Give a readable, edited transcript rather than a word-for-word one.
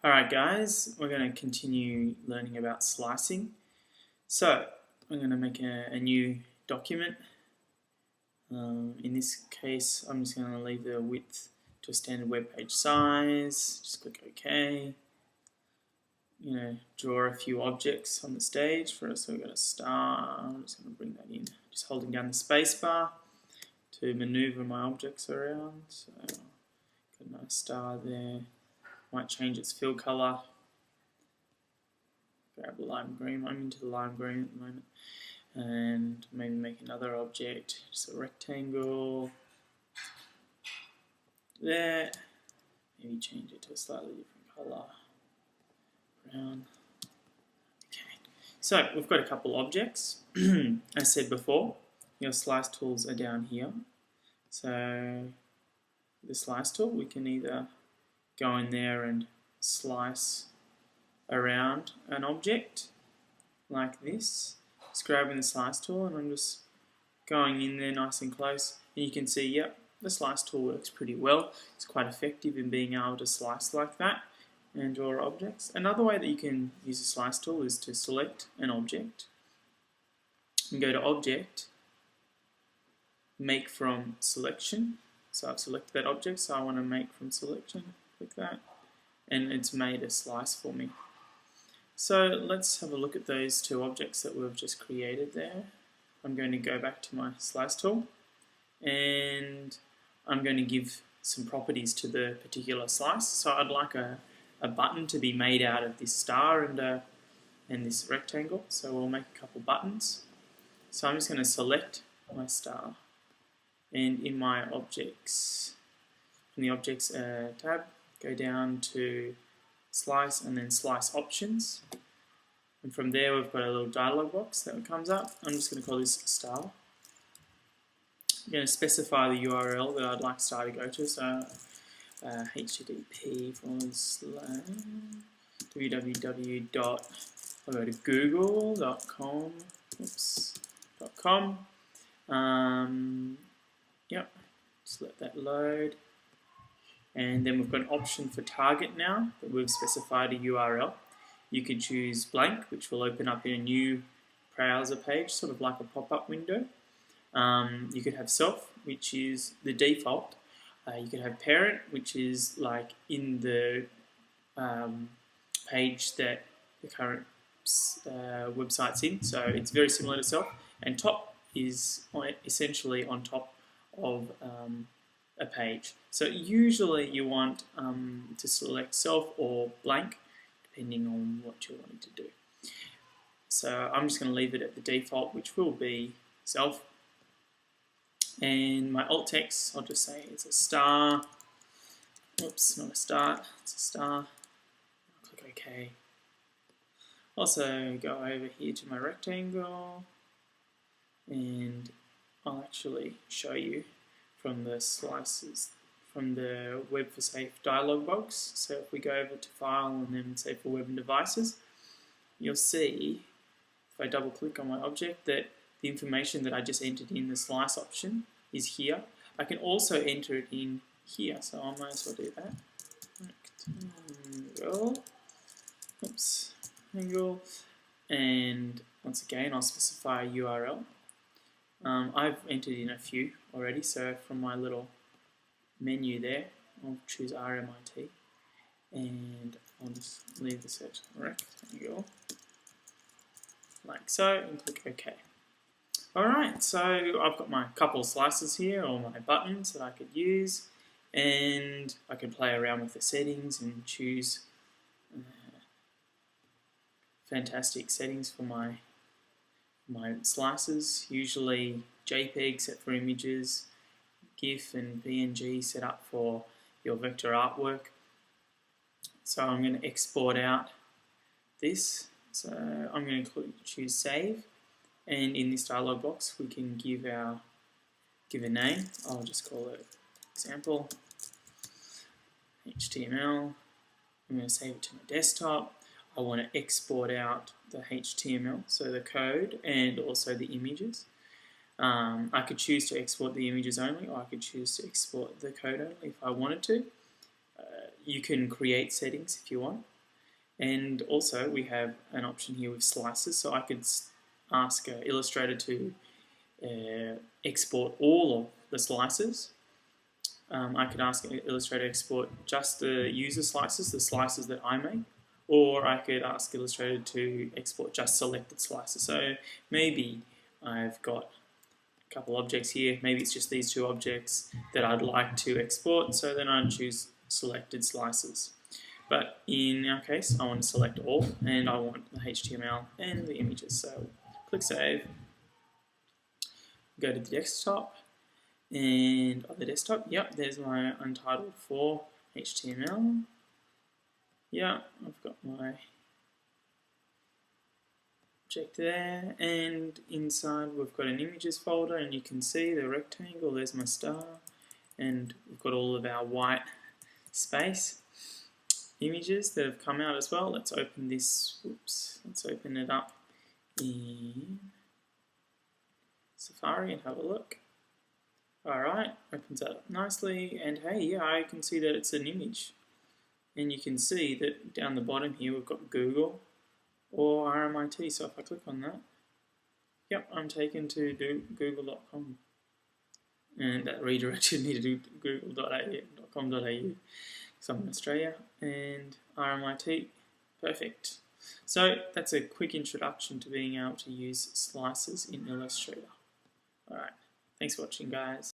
Alright guys, we're going to continue learning about slicing. So, I'm going to make a new document. In this case, I'm just going to leave the width to a standard web page size. Just click OK. I'm going to draw a few objects on the stage. First, we've got a star. I'm just going to bring that in. Just holding down the space bar to maneuver my objects around. So, got a nice star there. Might change its fill colour. Grab lime green. I'm into the lime green at the moment. And maybe make another object, just a rectangle. There. Maybe change it to a slightly different colour. Brown. Okay. So we've got a couple objects. As said before, your slice tools are down here. So the slice tool, we can either go in there and slice around an object like this. Just grabbing the slice tool and I'm just going in there nice and close, and you can see, yep, the slice tool works pretty well. It's quite effective in being able to slice like that and draw objects. Another way that you can use a slice tool is to select an object and go to Object, Make from Selection. So I've selected that object, so I want to make from selection. Click that, and it's made a slice for me. So let's have a look at those two objects that we've just created there. I'm going to go back to my slice tool, and I'm going to give some properties to the particular slice. So I'd like a button to be made out of this star and this rectangle. So we'll make a couple buttons. So I'm just going to select my star, and in my objects, in the objects tab, go down to slice and then slice options, and from there we've got a little dialog box that comes up. I'm just going to call this star. I'm going to specify the URL that I'd like star to go to, so http://www. I'll go to google.com. Yep, just let that load. And then we've got an option for target now that we've specified a URL. You could choose blank, which will open up in a new browser page, sort of like a pop-up window. You could have self, which is the default. You could have parent, which is like in the page that the current website's in. So it's very similar to self. And top is essentially on top of a page. So usually you want to select self or blank, depending on what you're wanting to do. So I'm just going to leave it at the default, which will be self. And my alt text, I'll just say it's a star. Oops, not a star, it's a star. I'll click OK. Also go over here to my rectangle, and I'll actually show you from the slices, from the Web for Safe dialog box. So if we go over to File and then Save for Web and Devices, you'll see, if I double click on my object, that the information that I just entered in the slice option is here. I can also enter it in here, so I might as well do that. Rectangle, oops, angle, and once again I'll specify a URL. I've entered in a few already, so from my little menu there, I'll choose RMIT, and I'll just leave the search rectangle, like so, and click OK. Alright, so I've got my couple of slices here, or my buttons that I could use, and I can play around with the settings and choose fantastic settings for my slices, usually JPEG set for images, GIF and PNG set up for your vector artwork. So I'm going to export out this. So I'm going to choose Save, and in this dialog box we can give a name. I'll just call it example HTML. I'm going to save it to my desktop. I want to export out the HTML, so the code, and also the images. I could choose to export the images only, or I could choose to export the code only if I wanted to. you can create settings if you want. And also we have an option here with slices, so I could ask Illustrator to export all of the slices. I could ask Illustrator to export just the user slices, the slices that I make, or I could ask Illustrator to export just selected slices. So maybe I've got a couple objects here, maybe it's just these two objects that I'd like to export, so then I'd choose selected slices. But in our case, I want to select all, and I want the HTML and the images. So click Save, go to the desktop, and on the desktop, yep, there's my Untitled 4 HTML. Yeah, I've got my object there, and inside we've got an images folder, and you can see the rectangle, there's my star, and we've got all of our white space images that have come out as well. Let's open this, let's open it up in Safari and have a look. Alright, opens that up nicely, and hey, yeah, I can see that it's an image. And you can see that down the bottom here we've got Google or RMIT, so if I click on that, yep, I'm taken to google.com. And that redirected me to google.com.au, because I'm in Australia, and RMIT, perfect. So that's a quick introduction to being able to use slices in Illustrator. Alright, thanks for watching, guys.